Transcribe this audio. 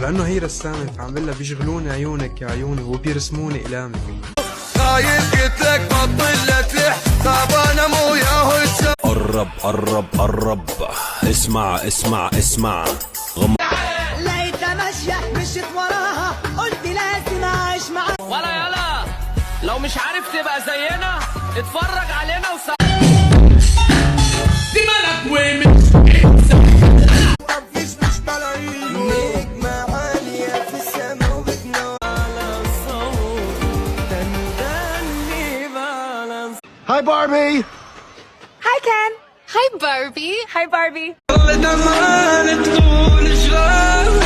على انه هي رسامة فعم بقول لها بيشغلوني عيونك يا عيوني وبيرسموني اقلامك. خايف قلت لك بطل لا تحسب انا مو وياه. قرب قرب قرب، اسمع اسمع اسمع. لقيتها ماشية مشيت وراها قلت لازم اعيش معاها. ولا يلا لو مش عارف تبقى زينا اتفرج علينا دي مالك ومن مفيش مش ملايين نجمة عالية في السما وبتنور على الصوت تندني بالانس. Hi Barbie. Hi Ken. Hi Barbie. Hi Barbie. ضل دمعان تقول شلون